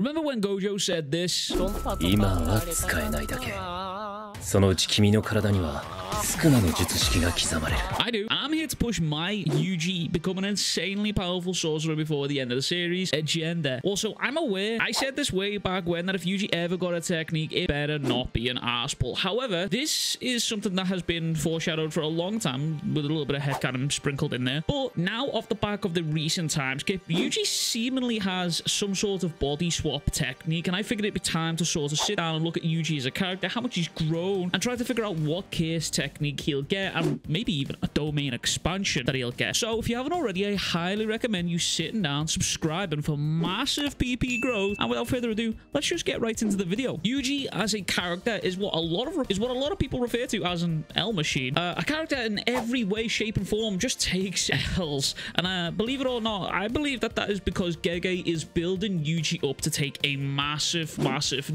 Remember when Gojo said this? 今は使えないだけ。そのうち君の体にはスクナの術式が刻まれる。 I do. I'm here to push my Yuji become an insanely powerful sorcerer before the end of the series agenda. Also, I'm aware, I said this way back when, that if Yuji ever got a technique, it better not be an arsepull. However, this is something that has been foreshadowed for a long time, with a little bit of headcanon sprinkled in there. But now, off the back of the recent time skip, Yuji seemingly has some sort of body swap technique, and I figured it'd be time to sort of sit down and look at Yuji as a character, how much he's grown, and try to figure out what case technique he'll get, and maybe even a domain expansion that he'll get. So if you haven't already, I highly recommend you sitting down, subscribing for massive PP growth, and without further ado, let's just get right into the video. Yuji as a character is what a lot of people refer to as an L machine. A character in every way, shape, and form just takes L's, and believe it or not, I believe that is because Gege is building Yuji up to take a massive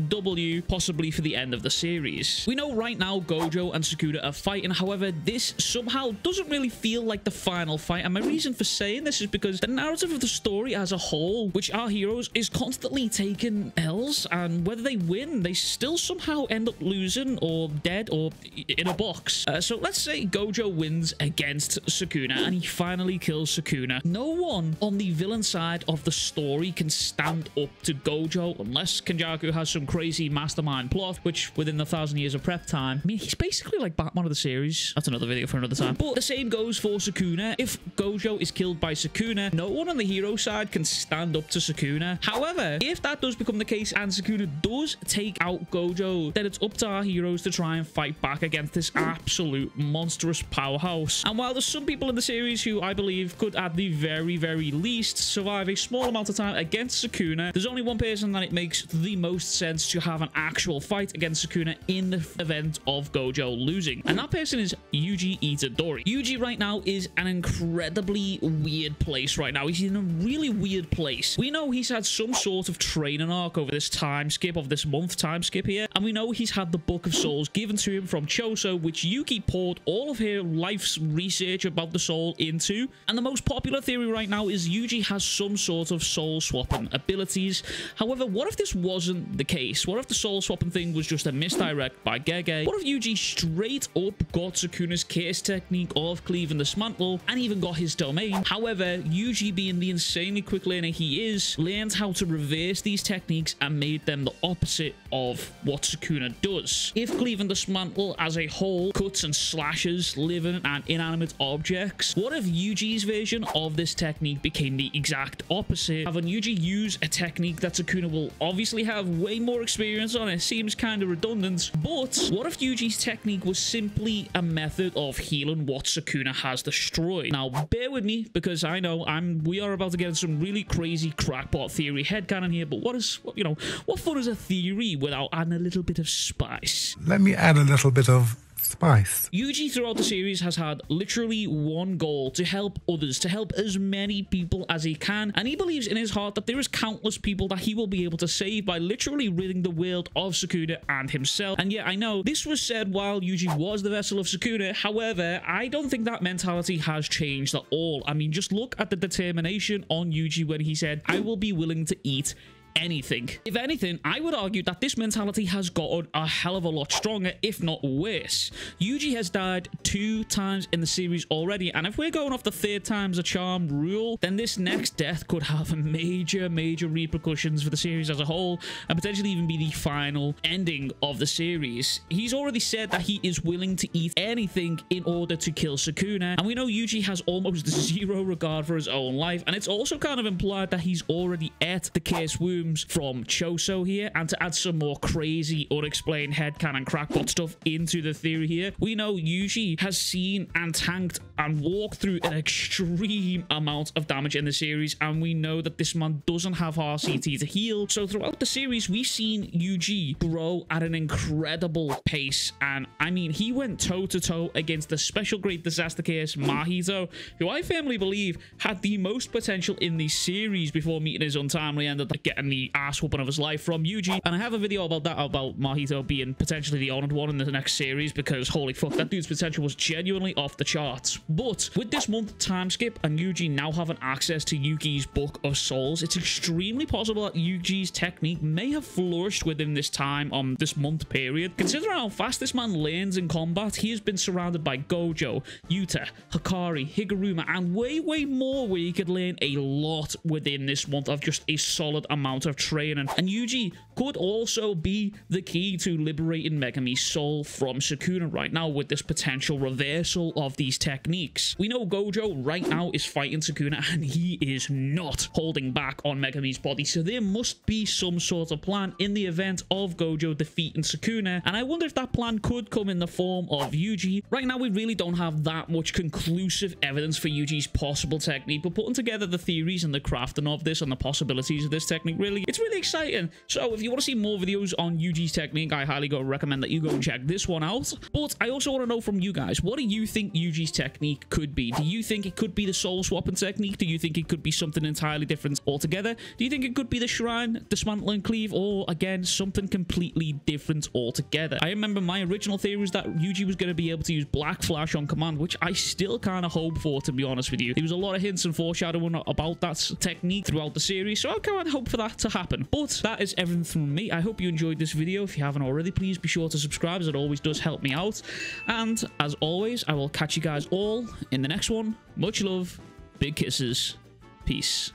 W, possibly for the end of the series. We know right now Gojo and Sukuna are fighting. However, this somehow doesn't really feel like the final fight, and my reason for saying this is because the narrative of the story as a whole, which our heroes, is constantly taking L's, and whether they win, they still somehow end up losing or dead or in a box. So let's say Gojo wins against Sukuna and he finally kills Sukuna. No one on the villain side of the story can stand up to Gojo unless Kenjaku has some crazy mastermind plot, which within the 1,000 years of prep time, I mean, he's basically like Batman of the series. That's another video for another time. But the same goes for Sukuna. If Gojo is killed by Sukuna, no one on the hero side can stand up to Sukuna. However, if that does become the case and Sukuna does take out Gojo, then it's up to our heroes to try and fight back against this absolute monstrous powerhouse. And while there's some people in the series who I believe could at the very least survive a small amount of time against Sukuna, there's only one person that it makes the most sense to have an actual fight against Sukuna in the event of Gojo losing, and that person is Yuji Itadori. Yuji right now is an incredibly weird place right now. He's in a really weird place. We know he's had some sort of training arc over this time skip, of this month time skip here, and we know he's had the Book of Souls given to him from Choso, which Yuki poured all of her life's research about the soul into, and the most popular theory right now is Yuji has some sort of soul swapping abilities. However, what if this wasn't the case? What if the soul swapping thing was just a misdirect by Gege? What if Yuji straight up got Sukuna's case technique of cleave and dismantle and even got his domain? However, Yuji, being the insanely quick learner he is, learned how to reverse these techniques and made them the opposite of what Sukuna does. If cleave and dismantle as a whole cuts and slashes living and inanimate objects, what if Yuji's version of this technique became the exact opposite? Having Yuji use a technique that Sukuna will obviously have way more experience on, it seems kind of redundant, but what if Yuji's technique was simply a method of healing what Sukuna has destroyed? Now, bear with me, because I know we are about to get into some really crazy crackpot theory headcanon here, but what fun is a theory without adding a little bit of spice? Let me add a little bit of spice. Yuji throughout the series has had literally one goal: to help others, to help as many people as he can, and he believes in his heart that there is countless people that he will be able to save by literally ridding the world of Sukuna and himself. And yeah, I know this was said while Yuji was the vessel of Sukuna. However, I don't think that mentality has changed at all. I mean, just look at the determination on Yuji when he said, "I will be willing to eat anything." If anything, I would argue that this mentality has gotten a hell of a lot stronger, if not worse. Yuji has died 2 times in the series already, and if we're going off the 3rd time's a charm rule, then this next death could have major repercussions for the series as a whole, and potentially even be the final ending of the series. He's already said that he is willing to eat anything in order to kill Sukuna, and we know Yuji has almost zero regard for his own life, and it's also kind of implied that he's already ate the case wound from Choso here. And to add some more crazy unexplained headcanon crackpot stuff into the theory here, we know Yuji has seen and tanked and walked through an extreme amount of damage in the series, and we know that this man doesn't have RCT to heal. So throughout the series, we've seen Yuji grow at an incredible pace, and I mean, he went toe-to-toe against the special great disaster case Mahito, who I firmly believe had the most potential in the series before meeting his untimely end of getting the ass whooping of his life from Yuji. And I have a video about that, about Mahito being potentially the honored one in the next series, because holy fuck, that dude's potential was genuinely off the charts. But with this month time skip and Yuji now having access to Yuki's Book of Souls, it's extremely possible that Yuji's technique may have flourished within this time on this month period. Considering how fast this man learns in combat, he has been surrounded by Gojo, Yuta, Hikari, Higuruma, and way more where he could learn a lot within this month of just a solid amount of training. And Yuji could also be the key to liberating Megumi's soul from Sukuna right now with this potential reversal of these techniques. We know Gojo right now is fighting Sukuna and he is not holding back on Megumi's body, so there must be some sort of plan in the event of Gojo defeating Sukuna, and I wonder if that plan could come in the form of Yuji. Right now we really don't have that much conclusive evidence for Yuji's possible technique, but putting together the theories and the crafting of this and the possibilities of this technique, it's really exciting. So if you want to see more videos on Yuji's technique, I highly recommend that you go and check this one out. But I also want to know from you guys, what do you think Yuji's technique could be? Do you think it could be the soul swapping technique? Do you think it could be something entirely different altogether? Do you think it could be the shrine, dismantle and cleave, or again something completely different altogether? I remember my original theory was that Yuji was going to be able to use Black Flash on command, which I still kind of hope for, to be honest with you. There was a lot of hints and foreshadowing about that technique throughout the series, so I can't hope for that to happen. But that is everything from me. I hope you enjoyed this video. If you haven't already, please be sure to subscribe, as it always does help me out. And as always, I will catch you guys all in the next one. Much love, big kisses, peace.